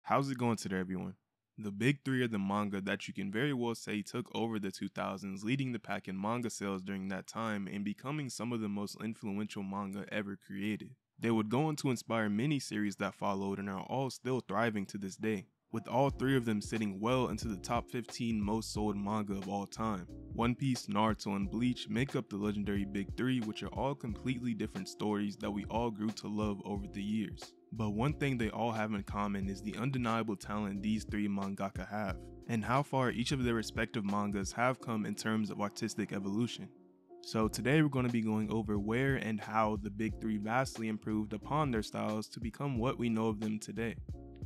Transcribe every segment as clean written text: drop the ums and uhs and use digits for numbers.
How's it going today, everyone? The big three are the manga that you can very well say took over the 2000s, leading the pack in manga sales during that time and becoming some of the most influential manga ever created. They would go on to inspire many series that followed and are all still thriving to this day, with all three of them sitting well into the top 15 most sold manga of all time. One Piece, Naruto, and Bleach make up the legendary big three, which are all completely different stories that we all grew to love over the years. But one thing they all have in common is the undeniable talent these three mangaka have, and how far each of their respective mangas have come in terms of artistic evolution. So today we're going to be going over where and how the big three vastly improved upon their styles to become what we know of them today.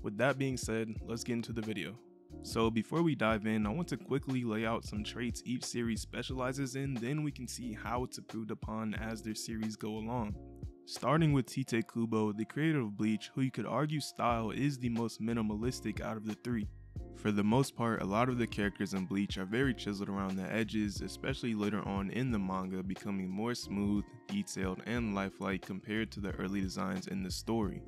With that being said, let's get into the video. So before we dive in, I want to quickly lay out some traits each series specializes in, then we can see how it's improved upon as their series go along. Starting with Tite Kubo, the creator of Bleach, who you could argue style is the most minimalistic out of the three. For the most part, a lot of the characters in Bleach are very chiseled around the edges, especially later on in the manga, becoming more smooth, detailed, and lifelike compared to the early designs in the story.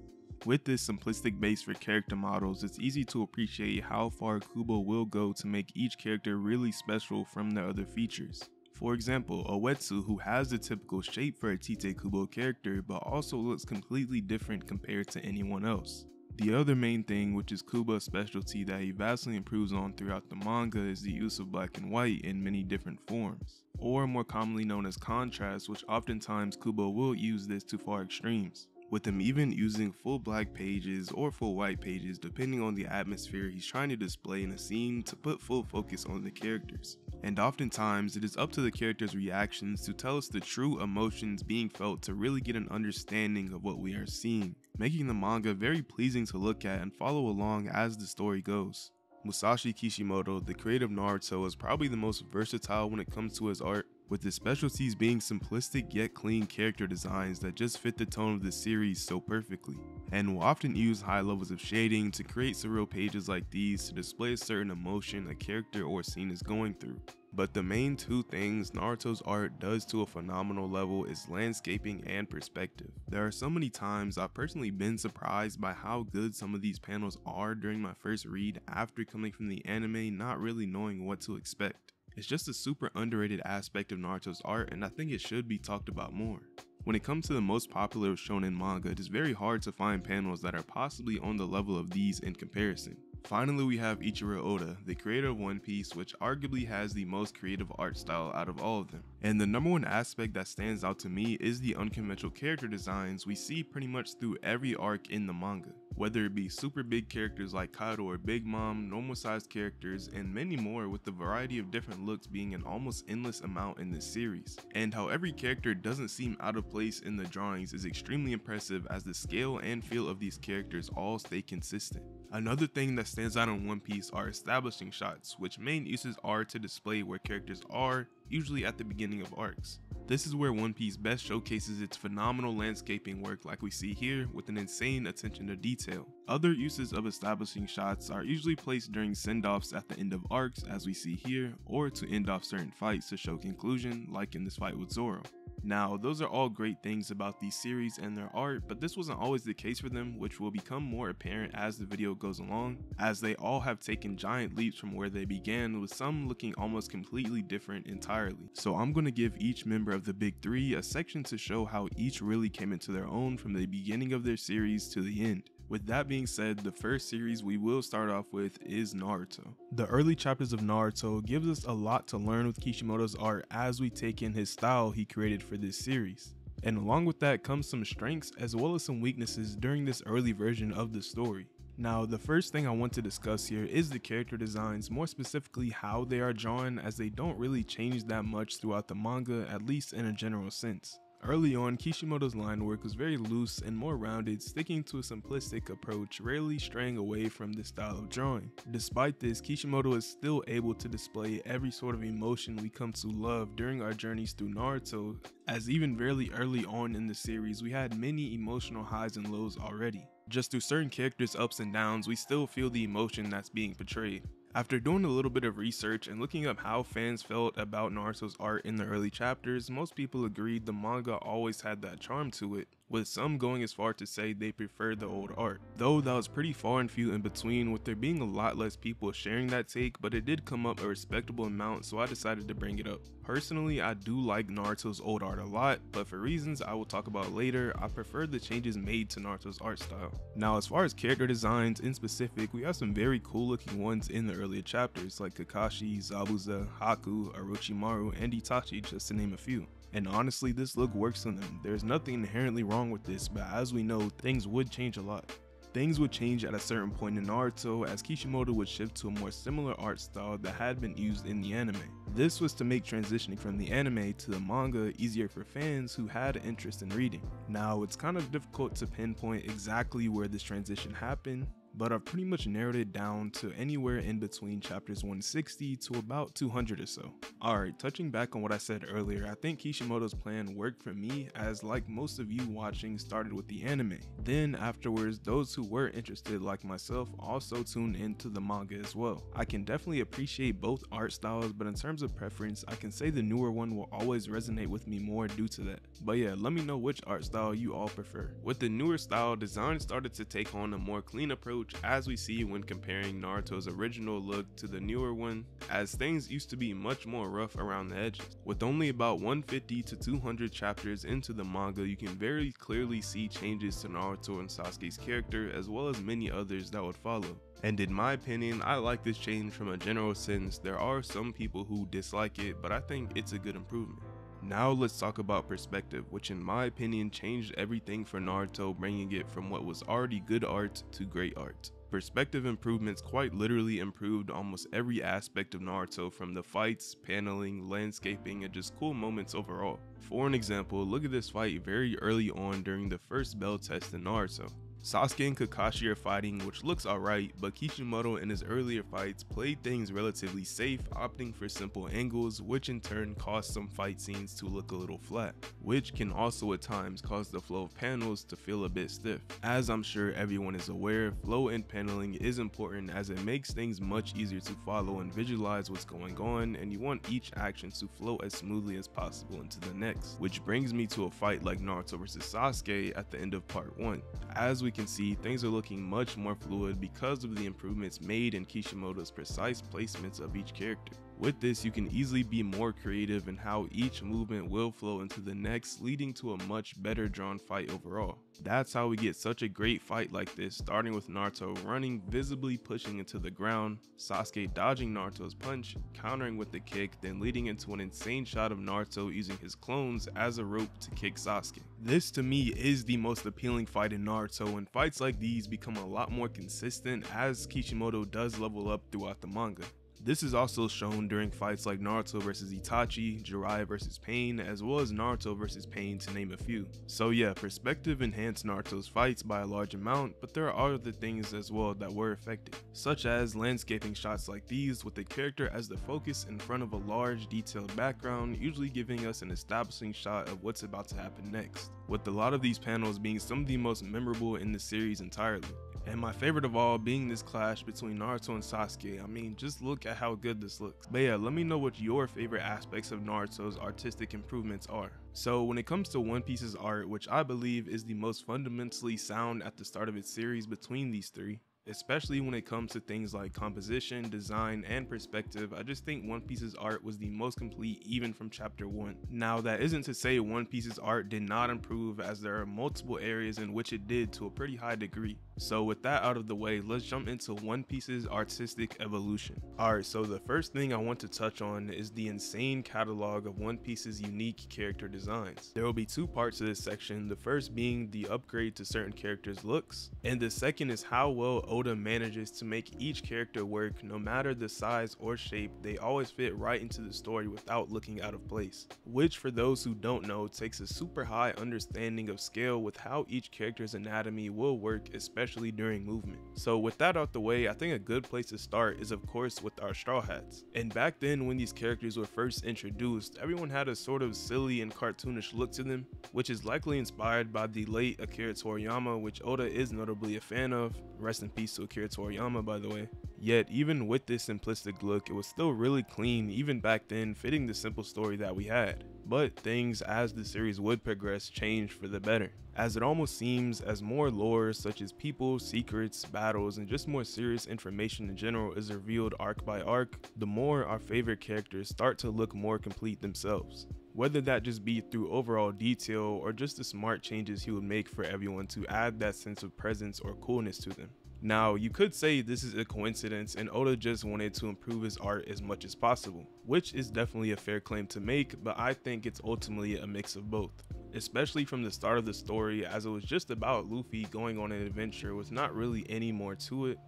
With this simplistic base for character models, it's easy to appreciate how far Kubo will go to make each character really special from the other features. For example, Uetsu, who has the typical shape for a Tite Kubo character but also looks completely different compared to anyone else. The other main thing, which is Kubo's specialty that he vastly improves on throughout the manga, is the use of black and white in many different forms, or more commonly known as contrast, which oftentimes Kubo will use this to far extremes, with him even using full black pages or full white pages depending on the atmosphere he's trying to display in a scene to put full focus on the characters. And oftentimes it is up to the characters' reactions to tell us the true emotions being felt to really get an understanding of what we are seeing, making the manga very pleasing to look at and follow along as the story goes. Musashi Kishimoto, the creator of Naruto, is probably the most versatile when it comes to his art, with his specialties being simplistic yet clean character designs that just fit the tone of the series so perfectly, and will often use high levels of shading to create surreal pages like these to display a certain emotion a character or scene is going through. But the main two things Naruto's art does to a phenomenal level is landscaping and perspective. There are so many times I've personally been surprised by how good some of these panels are during my first read after coming from the anime not really knowing what to expect. It's just a super underrated aspect of Naruto's art, and I think it should be talked about more. When it comes to the most popular shonen manga, it is very hard to find panels that are possibly on the level of these in comparison. Finally, we have Ichiro Oda, the creator of One Piece, which arguably has the most creative art style out of all of them. And the number one aspect that stands out to me is the unconventional character designs we see pretty much through every arc in the manga. Whether it be super big characters like Kaido or Big Mom, normal sized characters, and many more, with the variety of different looks being an almost endless amount in this series. And how every character doesn't seem out of place in the drawings is extremely impressive, as the scale and feel of these characters all stay consistent. Another thing that stands out in One Piece are establishing shots, which main uses are to display where characters are, usually at the beginning of arcs. This is where One Piece best showcases its phenomenal landscaping work like we see here, with an insane attention to detail. Other uses of establishing shots are usually placed during send-offs at the end of arcs, as we see here, or to end off certain fights to show conclusion, like in this fight with Zoro. Now, those are all great things about these series and their art, but this wasn't always the case for them, which will become more apparent as the video goes along, as they all have taken giant leaps from where they began, with some looking almost completely different entirely. So I'm going to give each member of the big three a section to show how each really came into their own from the beginning of their series to the end. With that being said, the first series we will start off with is Naruto. The early chapters of Naruto gives us a lot to learn with Kishimoto's art as we take in his style he created for this series. And along with that comes some strengths as well as some weaknesses during this early version of the story. Now, the first thing I want to discuss here is the character designs, more specifically how they are drawn, as they don't really change that much throughout the manga, at least in a general sense. Early on, Kishimoto's line work was very loose and more rounded, sticking to a simplistic approach, rarely straying away from this style of drawing. Despite this, Kishimoto is still able to display every sort of emotion we come to love during our journeys through Naruto, as even very early on in the series we had many emotional highs and lows already. Just through certain characters' ups and downs, we still feel the emotion that's being portrayed. After doing a little bit of research and looking up how fans felt about Naruto's art in the early chapters, most people agreed the manga always had that charm to it, with some going as far to say they prefer the old art. Though that was pretty far and few in between, with there being a lot less people sharing that take, but it did come up a respectable amount, so I decided to bring it up. Personally, I do like Naruto's old art a lot, but for reasons I will talk about later, I prefer the changes made to Naruto's art style. Now, as far as character designs in specific, we have some very cool looking ones in the earlier chapters, like Kakashi, Zabuza, Haku, Orochimaru, and Itachi, just to name a few. And honestly, this look works on them. There's nothing inherently wrong with this, but as we know, things would change a lot. Things would change at a certain point in Naruto as Kishimoto would shift to a more similar art style that had been used in the anime. This was to make transitioning from the anime to the manga easier for fans who had an interest in reading. Now, it's kind of difficult to pinpoint exactly where this transition happened, but I've pretty much narrowed it down to anywhere in between chapters 160 to about 200 or so. Alright, touching back on what I said earlier, I think Kishimoto's plan worked for me, as like most of you watching started with the anime. Then afterwards, those who were interested like myself also tuned into the manga as well. I can definitely appreciate both art styles, but in terms of preference, I can say the newer one will always resonate with me more due to that. But yeah, let me know which art style you all prefer. With the newer style, design started to take on a more clean approach, as we see when comparing Naruto's original look to the newer one, as things used to be much more rough around the edges. With only about 150 to 200 chapters into the manga, you can very clearly see changes to Naruto and Sasuke's character, as well as many others that would follow. And in my opinion, I like this change from a general sense. There are some people who dislike it, but I think it's a good improvement. Now let's talk about perspective, which in my opinion changed everything for Naruto, bringing it from what was already good art to great art. Perspective improvements quite literally improved almost every aspect of Naruto, from the fights, paneling, landscaping, and just cool moments overall. For an example, look at this fight very early on during the first bell test in Naruto. Sasuke and Kakashi are fighting, which looks alright, but Kishimoto in his earlier fights played things relatively safe, opting for simple angles, which in turn caused some fight scenes to look a little flat, which can also at times cause the flow of panels to feel a bit stiff. As I'm sure everyone is aware, flow in paneling is important as it makes things much easier to follow and visualize what's going on, and you want each action to flow as smoothly as possible into the next, which brings me to a fight like Naruto vs Sasuke at the end of part 1. As we can see, things are looking much more fluid because of the improvements made in Kishimoto's precise placements of each character. With this, you can easily be more creative in how each movement will flow into the next, leading to a much better drawn fight overall. That's how we get such a great fight like this, starting with Naruto running, visibly pushing into the ground, Sasuke dodging Naruto's punch, countering with the kick, then leading into an insane shot of Naruto using his clones as a rope to kick Sasuke. This to me is the most appealing fight in Naruto, and fights like these become a lot more consistent as Kishimoto does level up throughout the manga. This is also shown during fights like Naruto vs Itachi, Jiraiya vs Pain, as well as Naruto vs Pain, to name a few. So yeah, perspective enhanced Naruto's fights by a large amount, but there are other things as well that were affected, such as landscaping shots like these with the character as the focus in front of a large detailed background, usually giving us an establishing shot of what's about to happen next, with a lot of these panels being some of the most memorable in the series entirely. And my favorite of all being this clash between Naruto and Sasuke. I mean, just look at how good this looks. But yeah, let me know what your favorite aspects of Naruto's artistic improvements are. So when it comes to One Piece's art, which I believe is the most fundamentally sound at the start of its series between these three, especially when it comes to things like composition, design, and perspective, I just think One Piece's art was the most complete even from chapter 1. Now that isn't to say One Piece's art did not improve, as there are multiple areas in which it did to a pretty high degree. So with that out of the way, let's jump into One Piece's artistic evolution. Alright, so the first thing I want to touch on is the insane catalog of One Piece's unique character designs. There will be two parts to this section, the first being the upgrade to certain characters' looks, and the second is how well Oda manages to make each character work. No matter the size or shape, they always fit right into the story without looking out of place, which for those who don't know takes a super high understanding of scale with how each character's anatomy will work, especially during movement. So with that out the way, I think a good place to start is of course with our Straw Hats. And back then when these characters were first introduced, everyone had a sort of silly and cartoonish look to them, which is likely inspired by the late Akira Toriyama, which Oda is notably a fan of, Rest in peace to Akira Toriyama, by the way. Yet, even with this simplistic look, it was still really clean even back then, fitting the simple story that we had. But things, as the series would progress, changed for the better, as it almost seems as more lore such as people, secrets, battles, and just more serious information in general is revealed arc by arc, the more our favorite characters start to look more complete themselves. Whether that just be through overall detail or just the smart changes he would make for everyone to add that sense of presence or coolness to them. Now, you could say this is a coincidence and Oda just wanted to improve his art as much as possible, which is definitely a fair claim to make, but I think it's ultimately a mix of both. Especially from the start of the story, as it was just about Luffy going on an adventure with not really any more to it,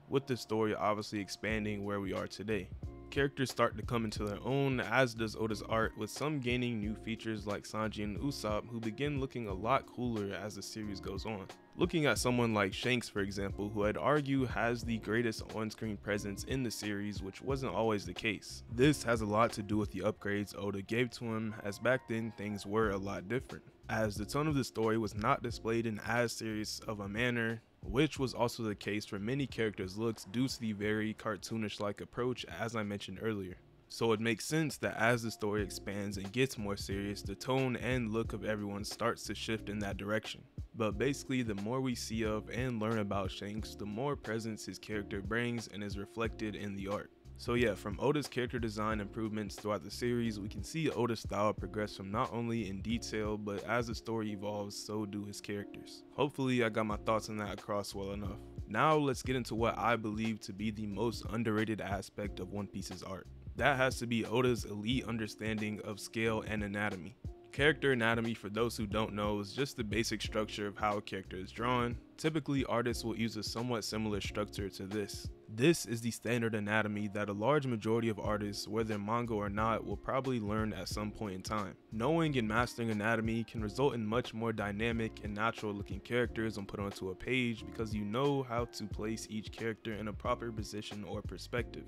with the story obviously expanding where we are today. Characters start to come into their own, as does Oda's art, with some gaining new features like Sanji and Usopp, who begin looking a lot cooler as the series goes on. Looking at someone like Shanks, for example, who I'd argue has the greatest on-screen presence in the series, which wasn't always the case. This has a lot to do with the upgrades Oda gave to him, as back then things were a lot different, as the tone of the story was not displayed in as serious of a manner, which was also the case for many characters' looks due to the very cartoonish-like approach as I mentioned earlier. So it makes sense that as the story expands and gets more serious, the tone and look of everyone starts to shift in that direction. But basically, the more we see of and learn about Shanks, the more presence his character brings and is reflected in the art. So yeah, from Oda's character design improvements throughout the series, we can see Oda's style progress from not only in detail, but as the story evolves, so do his characters. Hopefully I got my thoughts on that across well enough. Now let's get into what I believe to be the most underrated aspect of One Piece's art. That has to be Oda's elite understanding of scale and anatomy. Character anatomy, for those who don't know, is just the basic structure of how a character is drawn. Typically, artists will use a somewhat similar structure to this. This is the standard anatomy that a large majority of artists, whether manga or not, will probably learn at some point in time. Knowing and mastering anatomy can result in much more dynamic and natural looking characters when put onto a page because you know how to place each character in a proper position or perspective,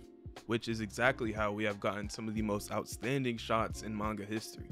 which is exactly how we have gotten some of the most outstanding shots in manga history.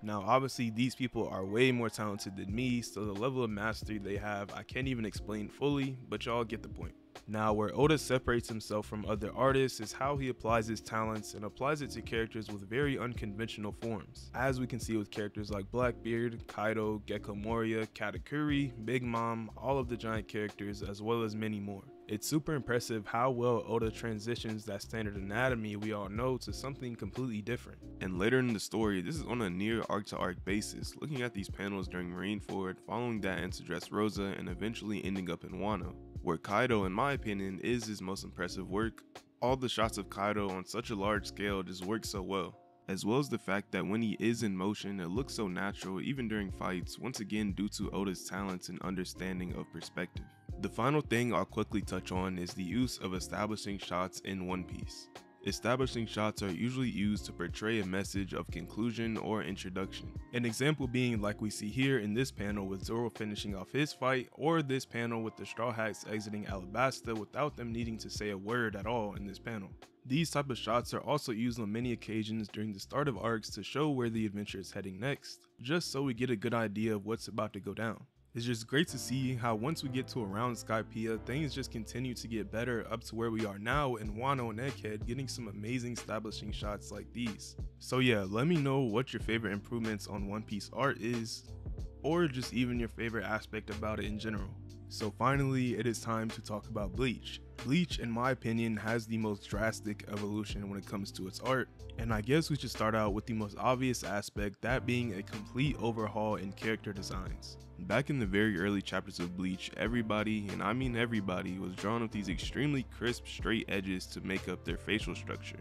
Now obviously these people are way more talented than me, so the level of mastery they have I can't even explain fully, but y'all get the point. Now where Oda separates himself from other artists is how he applies his talents and applies it to characters with very unconventional forms, as we can see with characters like Blackbeard, Kaido, Gecko Moria, Katakuri, Big Mom, all of the giant characters, as well as many more. It's super impressive how well Oda transitions that standard anatomy we all know to something completely different. And later in the story, this is on a near arc-to-arc basis, looking at these panels during Marineford, following that into Dressrosa, and eventually ending up in Wano, where Kaido, in my opinion, is his most impressive work. All the shots of Kaido on such a large scale just work so well, as well as the fact that when he is in motion, it looks so natural even during fights, once again due to Oda's talents and understanding of perspective. The final thing I'll quickly touch on is the use of establishing shots in One Piece. Establishing shots are usually used to portray a message of conclusion or introduction. An example being like we see here in this panel with Zoro finishing off his fight, or this panel with the Straw Hats exiting Alabasta without them needing to say a word at all in this panel. These type of shots are also used on many occasions during the start of arcs to show where the adventure is heading next, just so we get a good idea of what's about to go down. It's just great to see how once we get to around Skypiea, things just continue to get better up to where we are now in Wano and Egghead, getting some amazing establishing shots like these. So yeah, let me know what your favorite improvements on One Piece art is, or just even your favorite aspect about it in general. So finally, it is time to talk about Bleach. Bleach, in my opinion, has the most drastic evolution when it comes to its art, and I guess we should start out with the most obvious aspect, that being a complete overhaul in character designs. Back in the very early chapters of Bleach, everybody, and I mean everybody, was drawn with these extremely crisp straight edges to make up their facial structure.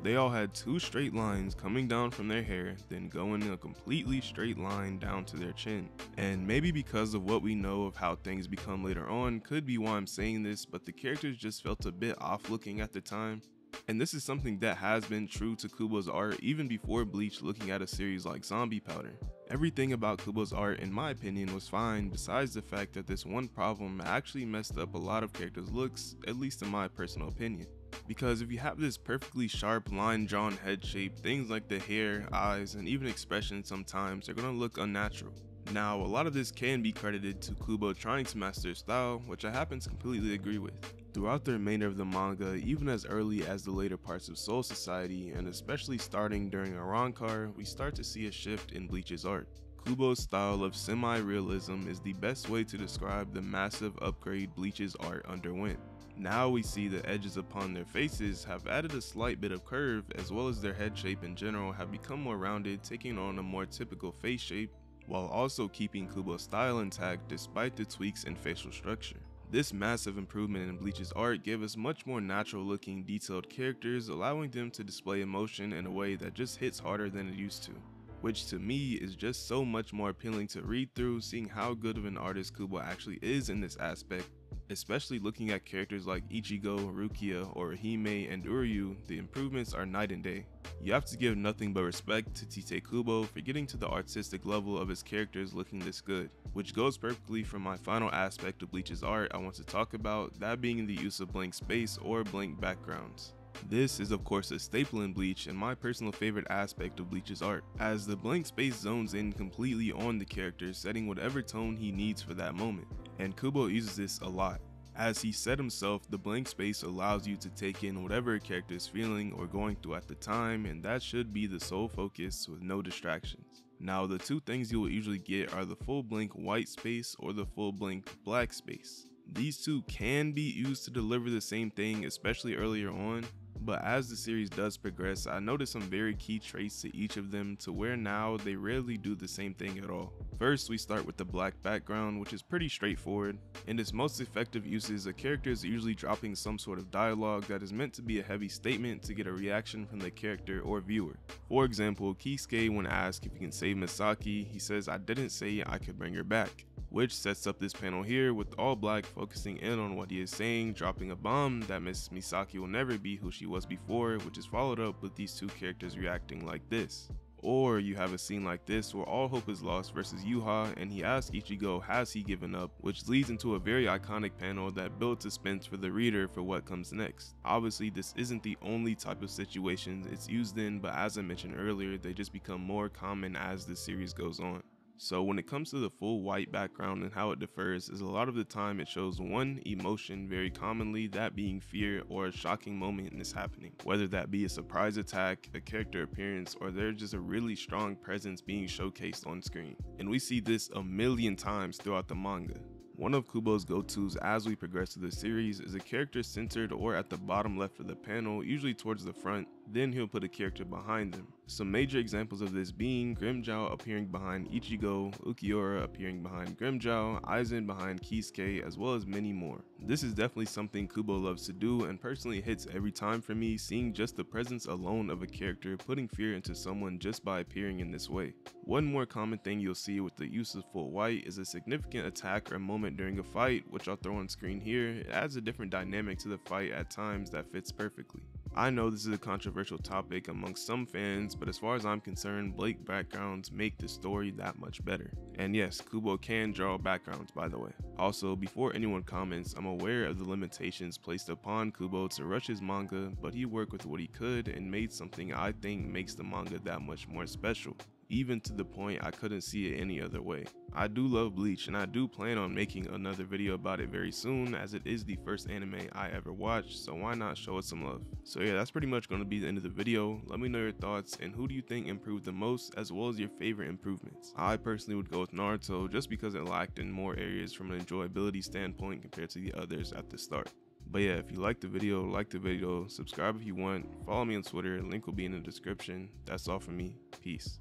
They all had two straight lines coming down from their hair, then going in a completely straight line down to their chin. And maybe because of what we know of how things become later on, could be why I'm saying this, but the characters just felt a bit off looking at the time. And this is something that has been true to Kubo's art even before Bleach, looking at a series like Zombie Powder. Everything about Kubo's art, in my opinion, was fine, besides the fact that this one problem actually messed up a lot of characters' looks, at least in my personal opinion. Because if you have this perfectly sharp line-drawn head shape, things like the hair, eyes, and even expressions sometimes are going to look unnatural. Now, a lot of this can be credited to Kubo trying to master his style, which I happen to completely agree with. Throughout the remainder of the manga, even as early as the later parts of Soul Society, and especially starting during Arrancar, we start to see a shift in Bleach's art. Kubo's style of semi-realism is the best way to describe the massive upgrade Bleach's art underwent. Now we see the edges upon their faces have added a slight bit of curve, as well as their head shape in general have become more rounded, taking on a more typical face shape, while also keeping Kubo's style intact despite the tweaks in facial structure. This massive improvement in Bleach's art gave us much more natural looking detailed characters, allowing them to display emotion in a way that just hits harder than it used to, which to me is just so much more appealing to read through, seeing how good of an artist Kubo actually is in this aspect. Especially looking at characters like Ichigo, Rukia, Orihime, and Uryu, the improvements are night and day. You have to give nothing but respect to Tite Kubo for getting to the artistic level of his characters looking this good, which goes perfectly from my final aspect of Bleach's art I want to talk about, that being the use of blank space or blank backgrounds. This is of course a staple in Bleach and my personal favorite aspect of Bleach's art, as the blank space zones in completely on the character, setting whatever tone he needs for that moment. And Kubo uses this a lot. As he said himself, the blank space allows you to take in whatever a character is feeling or going through at the time, and that should be the sole focus with no distractions. Now, the two things you will usually get are the full blank white space or the full blank black space. These two can be used to deliver the same thing, especially earlier on, but as the series does progress, I noticed some very key traits to each of them to where now they rarely do the same thing at all. First, we start with the black background, which is pretty straightforward. In its most effective uses, a character is usually dropping some sort of dialogue that is meant to be a heavy statement to get a reaction from the character or viewer. For example, Kisuke, when asked if he can save Misaki, he says, "I didn't say I could bring her back," which sets up this panel here with all black focusing in on what he is saying, dropping a bomb that Miss Misaki will never be who she was before, which is followed up with these two characters reacting like this. Or you have a scene like this where all hope is lost versus Yuha, and he asks Ichigo has he given up, which leads into a very iconic panel that builds suspense for the reader for what comes next. Obviously this isn't the only type of situations it's used in, but as I mentioned earlier, they just become more common as the series goes on. So when it comes to the full white background and how it differs is a lot of the time it shows one emotion, very commonly that being fear or a shocking moment is happening, whether that be a surprise attack, a character appearance, or there's just a really strong presence being showcased on screen. And we see this a million times throughout the manga. One of Kubo's go-tos as we progress through the series is a character centered or at the bottom left of the panel, usually towards the front, then he'll put a character behind them. Some major examples of this being Grimmjow appearing behind Ichigo, Ukiura appearing behind Grimmjow, Aizen behind Kisuke, as well as many more. This is definitely something Kubo loves to do and personally hits every time for me, seeing just the presence alone of a character putting fear into someone just by appearing in this way. One more common thing you'll see with the use of full white is a significant attack or moment during a fight, which I'll throw on screen here. It adds a different dynamic to the fight at times that fits perfectly. I know this is a controversial topic amongst some fans, but as far as I'm concerned, blank backgrounds make the story that much better. And yes, Kubo can draw backgrounds, by the way. Also, before anyone comments, I'm aware of the limitations placed upon Kubo to rush his manga, but he worked with what he could and made something I think makes the manga that much more special, even to the point I couldn't see it any other way. I do love Bleach and I do plan on making another video about it very soon, as it is the first anime I ever watched, so why not show it some love. So yeah, that's pretty much going to be the end of the video. Let me know your thoughts and who do you think improved the most, as well as your favorite improvements. I personally would go with Naruto just because it lacked in more areas from an enjoyability standpoint compared to the others at the start. But yeah, if you liked the video, like the video, subscribe if you want, follow me on Twitter, link will be in the description. That's all from me, peace.